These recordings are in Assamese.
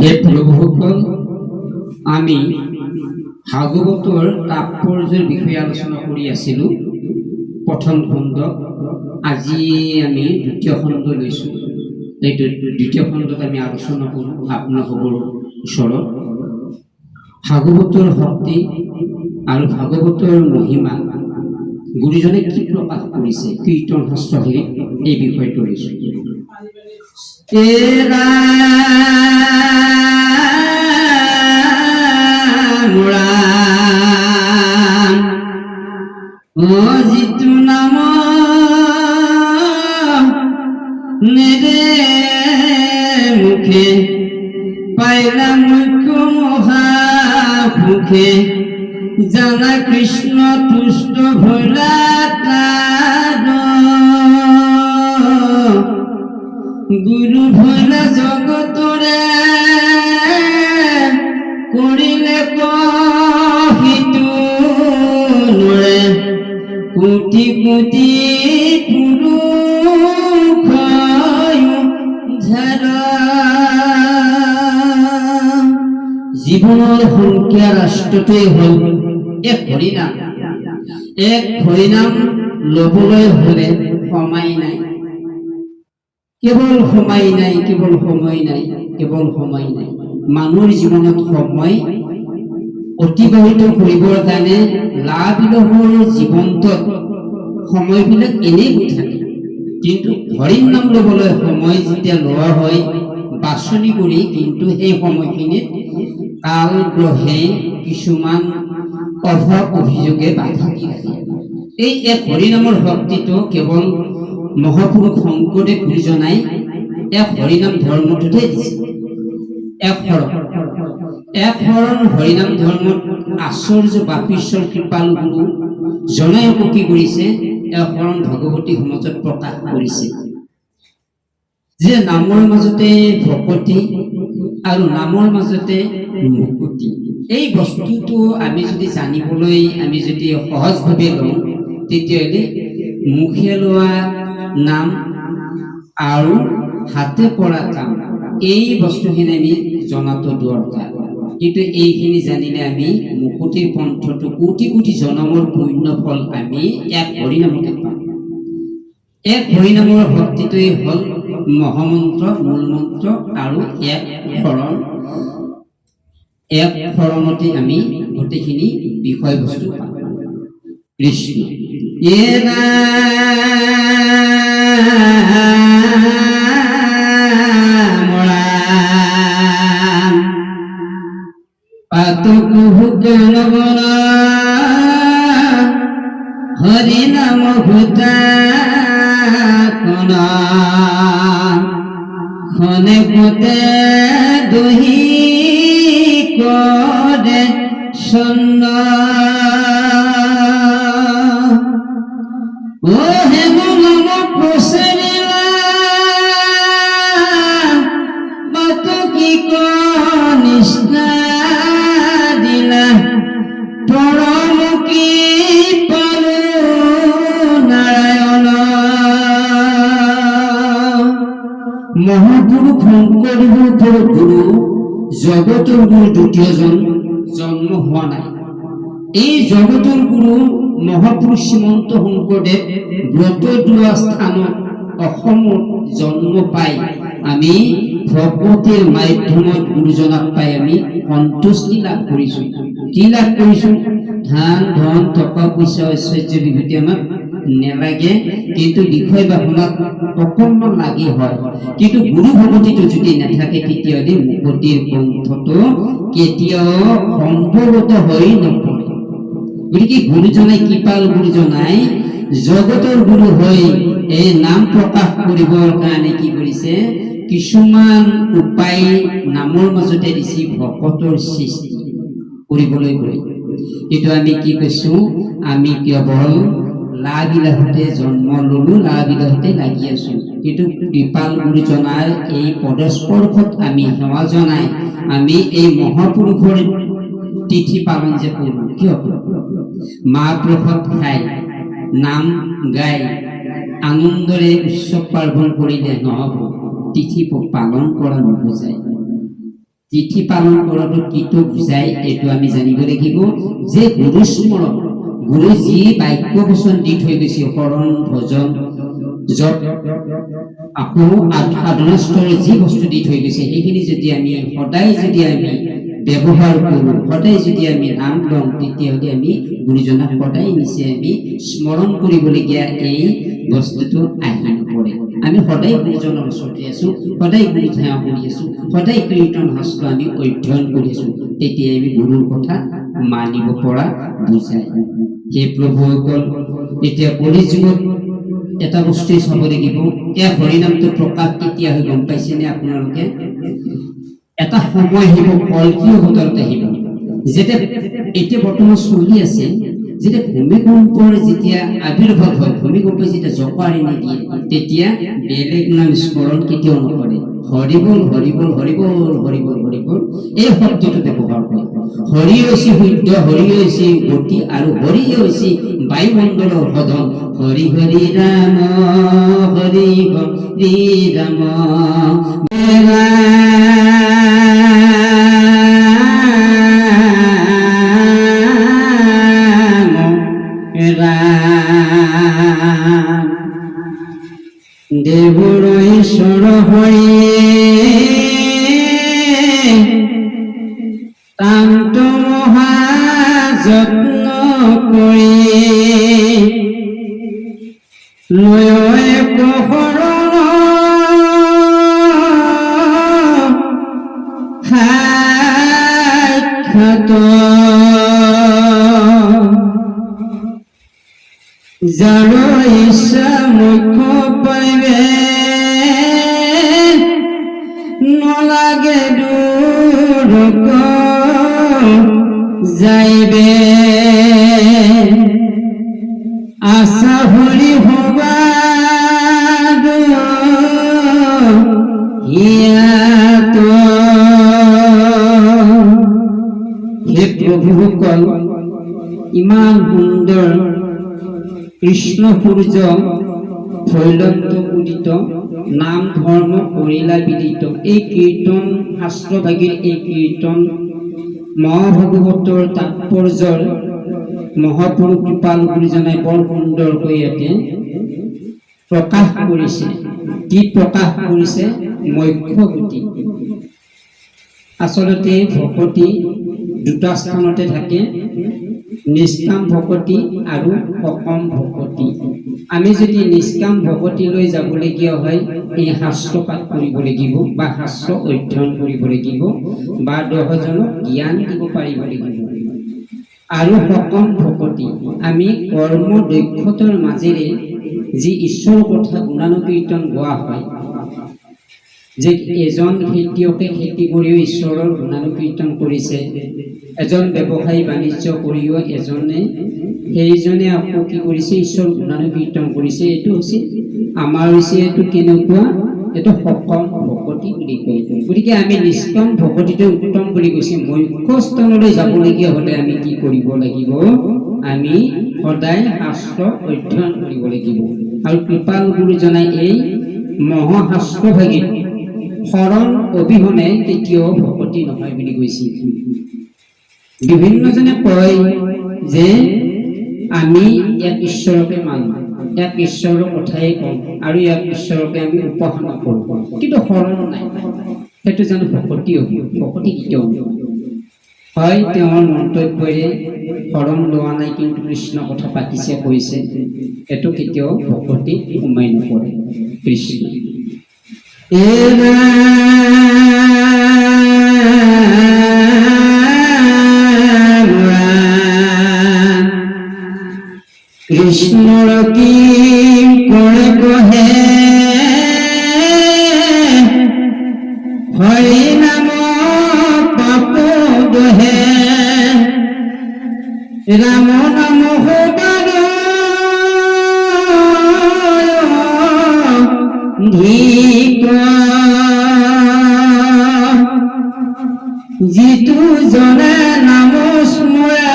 হে প্ৰভুসকল, আমি ভাগৱতৰ তাৎপৰ্যৰ বিষয়ে আলোচনা কৰি আছিলোঁ। প্ৰথম খণ্ড, আজি আমি দ্বিতীয় খণ্ড লৈছোঁ। এই দ্বিতীয় খণ্ডত আমি আলোচনা কৰোঁ আপোনালোকৰ ওচৰত ভাগৱতৰ শক্তি আৰু ভাগৱতৰ মহিমা গুৰুজনে কি প্ৰকাশ কৰিছে কীৰ্তন শাস্ত্ৰখিনিত, এই বিষয়টো লৈছোঁ। যিটো নাম নেৰে মুখে পাইলা মুখ্য মহাসুখে, জানা কৃষ্ণ তুষ্ট ভৈলা গুৰু ভৈলা জগতৰে কৰিলে কহিতো নৰে, কোটি কোটি পুৰুষ জীৱনৰ সংখ্যা ৰাষ্ট্ৰটোৱে হ'ল এক হৰিনাম। এক হৰিনাম লবলৈ হলে সময় নাই, কেৱল সময় নাই, কেৱল সময় নাই, কেৱল সময় নাই। মানুহৰ জীৱনত সময় অতিবাহিত কৰিবৰ কাৰণে লাভ-বিলহৰ জীৱন্তত সময়বিলাক এনেই গৈ থাকে, কিন্তু হৰিৰ নাম ল'বলৈ সময় যেতিয়া লোৱা হয় বাছনি কৰি, কিন্তু সেই সময়খিনিত কাল গ্ৰহে কিছুমান অভাৱ অভিযোগে বাধা দি ৰাখে। এই এক হৰিনামৰ শক্তিটো কেৱল মহাপুৰুষ শংকৰদেৱ গুৰুজনাই এক হৰিনাম ধৰ্মটোতে দিছে। এক শৰণ হৰিনাম ধৰ্মত আচাৰ্য বাপীশ্বৰ কৃপাল গুৰু জনাই কি কৰিছে, এক শৰণ ভগৱতী সমাজত প্ৰকাশ কৰিছে যে নামৰ মাজতে ভকতি আৰু নামৰ মাজতে মুকুতি। এই বস্তুটো আমি যদি জানিবলৈ, আমি যদি সহজভাৱে লওঁ, তেতিয়াহ'লে মুখে লোৱা নাম আৰু হাতে কৰা কাম, এই বস্তুখিনি আমি জনাটো দৰকাৰ। কিন্তু এইখিনি জানিলে আমি মুকুতিৰ পন্থটো কোটি কোটি জনমৰ পুণ্য ফল আমি এক হৰিনামতে পাম। এক হৰিনামৰ শক্তিটোৱেই হ'ল মহামন্ত্ৰ, মূল মন্ত্ৰ আৰু এক শৰণ। এক শৰণতে আমি গোটেইখিনি বিষয়বস্তু পাম। কৃষ্ণ হরি নাম ভূতা খনে পুতে দহি করে সন্ন ও হে নম প্রসেনিলা মত কি কৃষ্ণা দিলা পরম কি পালু নারায়ণ। মহাপুৰুষ শংকৰদেৱৰ গুৰু জগতৰ গুৰু দ্বিতীয়জন জন্ম হোৱা নাই। এই জগতৰ গুৰু মহাপুৰুষ শ্ৰীমন্ত শংকৰদেৱ ব্ৰত দোৱা স্থানত অসমত জন্ম পাই আমি ভগৱতীৰ মাধ্যমত গুৰুজনাক পাই আমি সন্তুষ্টি লাভ কৰিছো। কি লাভ কৰিছো? ধান ধন টকা পইচা ঐশ্বৰ্য বিভূতি আমাক নেলাগে, কিন্তু বিষয় বাসনাত অকণমান লাগি হয়। কিন্তু গুৰু ভগৱতীটো যদি নাথাকে, তেতিয়াহ'লে মুকুতিৰ পন্থটো কেতিয়াও সম্ভৱত হৈ নপৰে। গতিকে গুৰুজনাই, কৃপাল গুৰুজনাই জগতৰ গুৰু হৈ এই নাম প্ৰকাশ কৰিবৰ কাৰণে কি কৰিছে, কিছুমান উপায় নামৰ মাজতে দিছে ভকতৰ সৃষ্টি কৰিবলৈ গৈ। কিন্তু আমি কি কৈছো, আমি কেৱল লাবিলাহতে জন্ম ললো, লাবিলাহতে লাগি আছো। কিন্তু কৃপাল গুৰুজনাৰ এই পদস্পৰ্শত আমি সেৱা জনাই আমি এই মহাপুৰুষৰ তিথি পালন যে কৰো, কিয়? মাহ প্ৰসাদ খাই নাম গাই আনন্দৰে উৎসৱ পাৰ্বণ কৰিলে নহব, তিথি পালন কৰা নুবুজায়। তিথি পালন কৰাটো কিটো বুজায় এইটো আমি জানিব লাগিব যে গুৰু স্মৰণ গুৰু যি বাক্য বচন দি থৈ গৈছে শৰণ ভজন জপ আকৌ সাধনা স্তৰৰ যি বস্তু দি থৈ গৈছে সেইখিনি যদি আমি সদায় যদি আমি ব্যৱহাৰ কৰোঁ সদায় যদি আমি নাম লওঁ তেতিয়াহ'লে আমি গুৰুজনাক সদায় নিচে আমি স্মৰণ কৰিবলগীয়া এই বস্তুটো আহি নপৰে আমি সদায় গুৰুজনৰ ওচৰতে আছোঁ সদায় গুৰু সেৱা কৰি আছোঁ সদায় কীৰ্তন শাস্ত্ৰ আমি অধ্যয়ন কৰি আছোঁ তেতিয়া আমি গুৰুৰ কথা মানিব পৰা বুজায় হে প্ৰভুসকল এতিয়া কলিযুগত এটা বস্তুৱে চাব লাগিব এই হৰিনামটো প্ৰকাশ কেতিয়া হৈ গম পাইছেনে আপোনালোকে এটা সময় আহিব কল্কি অৱতাৰত আহিব যেতিয়া এতিয়া বৰ্তমান চলি আছে যেতিয়া ভূমিকম্পৰ যেতিয়া আবিৰ্ভাৱ হয় ভূমিকম্প যেতিয়া জপাৰি নিদিয়ে তেতিয়া বেলেগ নাম স্মৰণ কেতিয়াও নকৰে horrible horrible horrible horrible horrible এই শব্দটো ব্যৱহাৰ কৰে হৰি হৈছে শুদ্ধ হৰি হৈছে গতি আৰু হৰি হৈছে বায়ুমণ্ডলৰ সদন হৰি হৰি ৰাম দেৱৰ ঈশ্বৰ হৰিয়ে তান্ত মহা যত্ন কৰি লয় শৰণ সাক্ষাৎ যাৰ ইচ্ছা মুখ্য পাইবে নলাগে দূৰ যাইবে আশা হৰি হবা হিয়াত হে প্ৰভুসকল ইমান সুন্দৰ কৃষ্ণ সূৰ্য ভৈলন্ত উদিত নাম ধৰ্ম কৰিলা বিদিত এই কীৰ্তন শাস্ত্ৰভাগীৰ এই কীৰ্তন মহাভাগৱতৰ তাৎপৰ্যৰ মহাপুৰুষ কৃপাল গুৰুজনাই বৰ সুন্দৰকৈ ইয়াতে প্ৰকাশ কৰিছে কি প্ৰকাশ কৰিছে মোক্ষ গতি আচলতে ভকতি দুটা স্থানতে থাকে নিষ্কাম ভকতি আৰু সকাম ভকতি আমি যদি নিষ্কাম ভকতিলৈ যাবলগীয়া হয় এই শাস্ত্ৰ পাঠ কৰিব লাগিব বা শাস্ত্ৰ অধ্যয়ন কৰিব লাগিব বা 10 জনক জ্ঞান দিব পাৰিব লাগিব আৰু সকাম ভকতি আমি কৰ্ম দক্ষতাৰ মাজেৰে যি ঈশ্বৰৰ কথা গুণানুকীৰ্তন গোৱা হয় যে এজন খেতিয়কে খেতি কৰিও ঈশ্বৰৰ গুণানুকীৰ্তন কৰিছে এজন ব্যৱসায়ী বাণিজ্য কৰিও এজনে সেইজনে আকৌ কি কৰিছে ঈশ্বৰ গুণানুকীৰ্তন কৰিছে এইটো হৈছে আমাৰ হৈছে এইটো কেনেকুৱা এইটো সকাম ভকতি বুলি কয় গতিকে আমি নিষ্কাম ভকতিটো উত্তম বুলি কৈছে মুখ্য স্থানলৈ যাবলগীয়া হ'লে আমি কি কৰিব লাগিব আমি সদায় শাস্ত্ৰ অধ্যয়ন কৰিব লাগিব আৰু কৃপাল গুৰুজনাই এই মহাশাস্ত্ৰভাগী শৰণ অবিহনে কেতিয়াও ভকতি নহয় বুলি কৈছে বিভিন্নজনে কয় যে আমি এক ঈশ্বৰকে মানো এক ঈশ্বৰৰ কথাই কওঁ আৰু এক ঈশ্বৰকে আমি উপাসনা কৰোঁ কিন্তু শৰণ নাই সেইটো জানো ভকতি হ'ব ভকতি কেতিয়াও হয় তেওঁৰ মন্তব্যৰে শৰণ লোৱা নাই কিন্তু কৃষ্ণ কথা পাতিছে কৈছে এইটো কেতিয়াও ভকতি সোমাই নপৰে কৃষ্ণ কৃষ্ণৰ কি কৰে কহে হৰি নাম পাপ দহে ৰাম নাম হবাৰ ধিক যিটো জনে নাম স্মৰে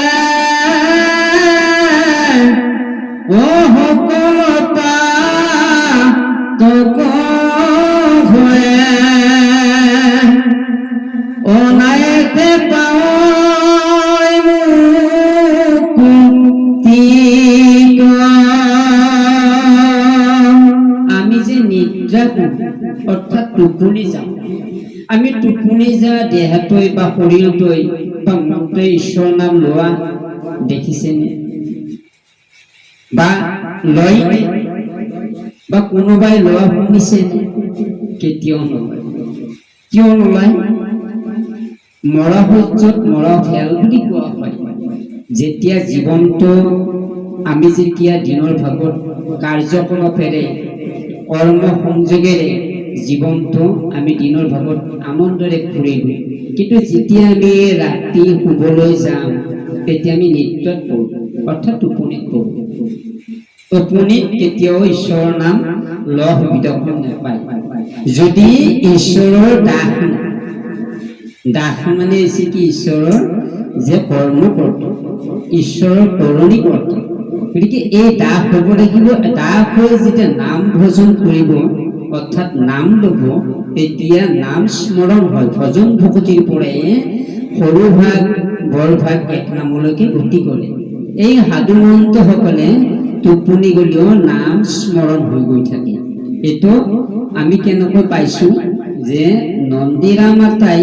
ও সকলতা তক ভয়ে ও অনায়াসে পায় মুক্তি। আমি যে নিদ্রা কৰো অৰ্থাৎ টোপনি যাওঁ, আমি টোপনি যা দেহটোই বা শৰীৰটোই বা মনটোৱে ঈশ্বৰৰ নাম লোৱা দেখিছেনে? বা লয় বা কোনোবাই লোৱা শুনিছেনে? কেতিয়াও নলয়। কিয় নলয়? মৰা সূৰ্যত মৰা খেল বুলি কোৱা হয়। যেতিয়া জীৱনটো আমি যেতিয়া দিনৰ ভাগত কাৰ্যকলাপেৰে কৰ্ম সংযোগেৰে জীৱনটো আমি দিনৰ ভাগত আনন্দৰে ঘূৰিলো, কিন্তু যেতিয়া আমি ৰাতি শুবলৈ যাম তেতিয়া আমি নিদ্ৰাত পৰো, অৰ্থাৎ টোপনিত পৰো। টোপনিত কেতিয়াও ঈশ্বৰৰ নাম লোৱা সুবিধাখন নাপায়। যদি ঈশ্বৰৰ দাস দাস মানে হৈছে কি? ঈশ্বৰৰ যে কৰ্মকৰ্তা, ঈশ্বৰৰ কৰণী কৰ্তা। গতিকে এই দাস হ'ব লাগিব। দাস হৈ যেতিয়া নাম ভজন কৰিব অৰ্থাৎ নাম ল'ব, তেতিয়া নাম স্মৰণ হয়। ভজন ভকতিৰ পৰাই সৰু ভাগ বৰ ভাগ এক নামলৈকে গতি কৰে। এই সাধুমন্তসকলে টোপনি গলেও নাম স্মৰণ হৈ গৈ থাকে। এইটো আমি কেনেকৈ পাইছো যে নন্দীৰাম আতাই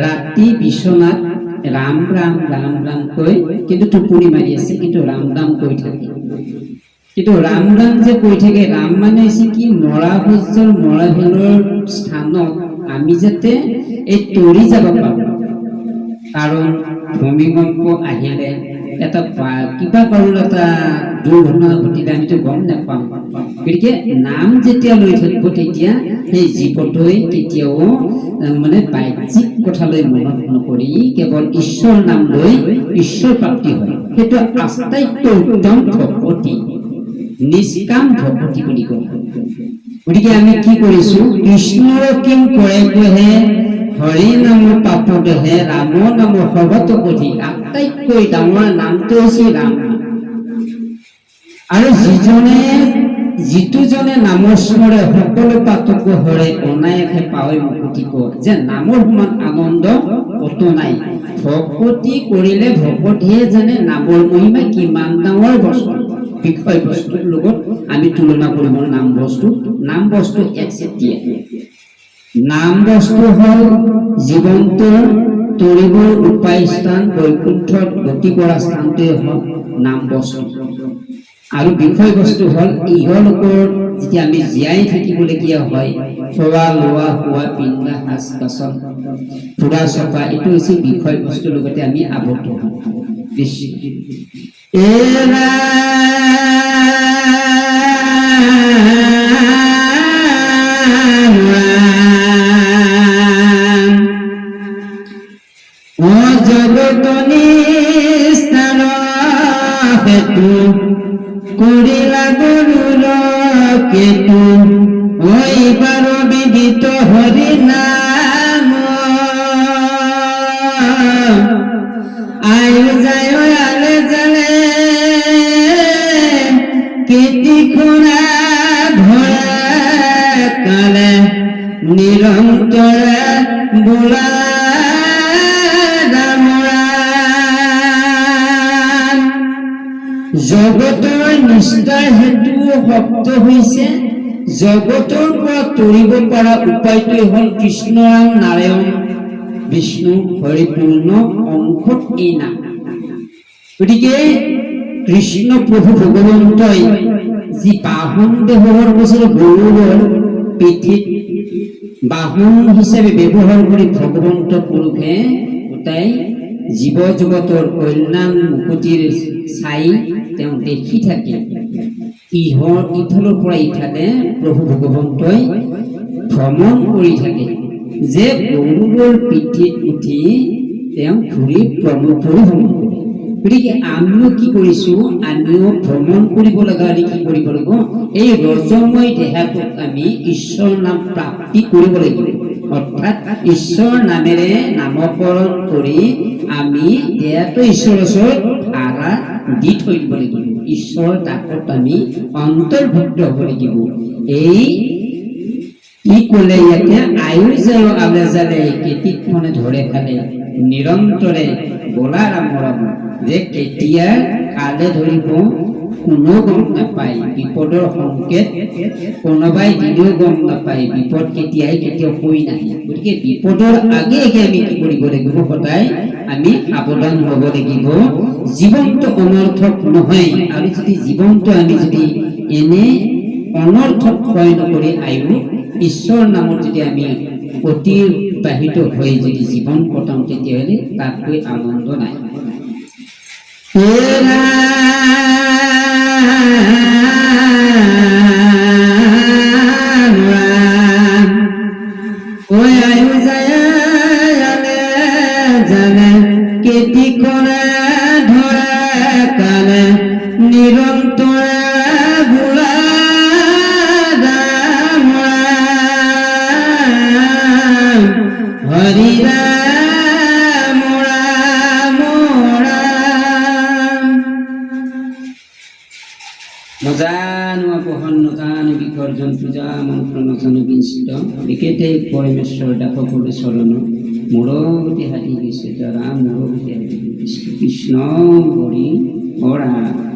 ৰাতি বিচনাত ৰাম ৰাম ৰাম ৰাম কৈ কিন্তু টোপনি মাৰি আছে, কিন্তু ৰাম ৰাম কৈ থাকে। কিন্তু ৰাম ৰাম যে কৈ থাকে, ৰাম মানে হৈছে কি? মৰা সূৰ্যৰ মৰা ভেলৰ স্থানত আমি যাতে এই তৰি যাব পাৰো। কাৰণ ভূমিকম্প আহিলে, এটা কিবা কাৰোৰ এটা দুৰ্ঘটনা ঘটিলে আমিতো গম নাপাম। গতিকে নাম যেতিয়া লৈ থাকিব তেতিয়া সেই জীৱটোৱে কেতিয়াও মানে বাহ্যিক কথালৈ মনত নকৰি কেৱল ঈশ্বৰ নাম লৈ ঈশ্বৰ প্ৰাপ্তি হয়। সেইটো আটাইতকৈ উত্তম ভকতি, নিষ্কাম ভকতি বুলি কয়। গতিকে আমি কি কৰিছো? কৃষ্ণৰ কিং কৰেহে হৰি নাম পাপদহে ৰাম নাম সৰ্বত অধিক। আটাইতকৈ ডাঙৰ নামটো হৈছে ৰাম নাম। আৰু যিটোজনে নামৰ স্মৰে সকলো পাতক হৰে, অনায়াসে পাৱৈ মুকুতি ক। যে নামৰ সমান আনন্দ কতো নাই। ভকতি কৰিলে ভকতিয়ে জানে নামৰ মহিমা কিমান ডাঙৰ বস্তু। বিষয় বস্তুৰ লগত আমি তুলনা কৰিব নাম বস্তু। নাম বস্তু একচেটিয়া। নাম বস্তু হল জীৱনটোৰ তৰিবৰ উপায় স্থান, বৈকুণ্ঠত গতি কৰা স্থানটোৱে হল নাম বস্তু। আৰু বিষয় বস্তু হল ইহলোকৰ যেতিয়া আমি জীয়াই থাকিবলগীয়া হয়, খোৱা লোৱা খোৱা পিন্ধা সাজ কাচন ফুৰা চকা, এইটো হৈছে বিষয় বস্তুৰ লগতে আমি আবদ্ধ হওঁ। জগতনী স্থান হেতু কৰিলা গৰুৰ কেতু, ঐবাৰ বিদিত হৰি নাম। আয়ু যায় আলে জালে কেতি খুনা ধৰা কালে, নিৰন্তৰে বোলা জগতৰ নিষ্ঠাৰ হেতু শব্দ হৈছে, জগতৰ পৰা তৰিব পৰা উপায়টোৱে হল কৃষ্ণ নাম, নাৰায়ণ বিষ্ণু হৰিপূৰ্ণ অংশত এই নাম। গতিকে কৃষ্ণ প্ৰভু ভগৱন্তই যি বাহন ব্যৱহাৰ কৰিছিল, গৰুৰৰ পিঠিত বাহন হিচাপে ব্যৱহাৰ কৰি ভগৱন্ত পুৰুষে গোটাই জীৱ জগতৰ কল্যাণ মুকুতিৰ চাই তেওঁ দেখি থাকে। ইফালৰ পৰা ইফালে প্ৰভু ভগৱন্তই ভ্ৰমণ কৰি থাকে, যে গৰুৰৰ পিঠিত উঠি তেওঁ ঘূৰি ভ্ৰমণ কৰে। গতিকে আমিও কি কৰিছো? আমিও ভ্ৰমণ কৰিব লগা হলে কি কৰিব লাগিব? এই ৰজময় দেহাটোক আমি ঈশ্বৰ নাম প্ৰাপ্তি কৰিব লাগিব। অৰ্থাৎ ঈশ্বৰ নামেৰে নামকৰণ কৰি আমি দেহটো ঈশ্বৰৰ ওচৰত ভাড়া দি থৈ দিব লাগিব। ঈশ্বৰৰ দাসত আমি অন্তৰ্ভুক্ত হ'ব লাগিব। এই কি কলে ইয়াতে আয়ুষ আৰু আবেজালে কেতিক মনে ধৰে খালে নিৰন্তৰে বলাৰ আমৰম যে কেতিয়া কালে ধৰিব কোনো গম নাপায় বিপদৰ সংকেত কোনোবাই দিলেও গম নাপায় বিপদ কেতিয়াই কেতিয়াও হৈ নাহে গতিকে বিপদৰ আগে আগে আমি কি কৰিব লাগিব সদায় আমি সাৱধান হ'ব লাগিব জীৱনটো অনৰ্থক নহয় আৰু যদি জীৱনটো আমি যদি এনে অনৰ্থক ক্ষয় নকৰি আয়ু ঈশ্বৰ নামত যদি আমি অতিবাহিত হৈ যদি জীৱন কটাওঁ তেতিয়াহ'লে তাতকৈ আনন্দ নাই কেতি কৰে ধৰে কালে নিৰন্তৰে বোলা হৰি ৰাম ৰাম ৰাম নজানো আপহন নজানো বিকৰ্জন পূজা মন্ত্ৰ নজানো বিঞ্চিত বিকেতে পৰমেশ্বৰ দাস সকলো চৰণ মূৰগতি হাতি গৈছে ৰাম মূৰগতি হাতি কৃষ্ণ কৃষ্ণ হৰি ৰাম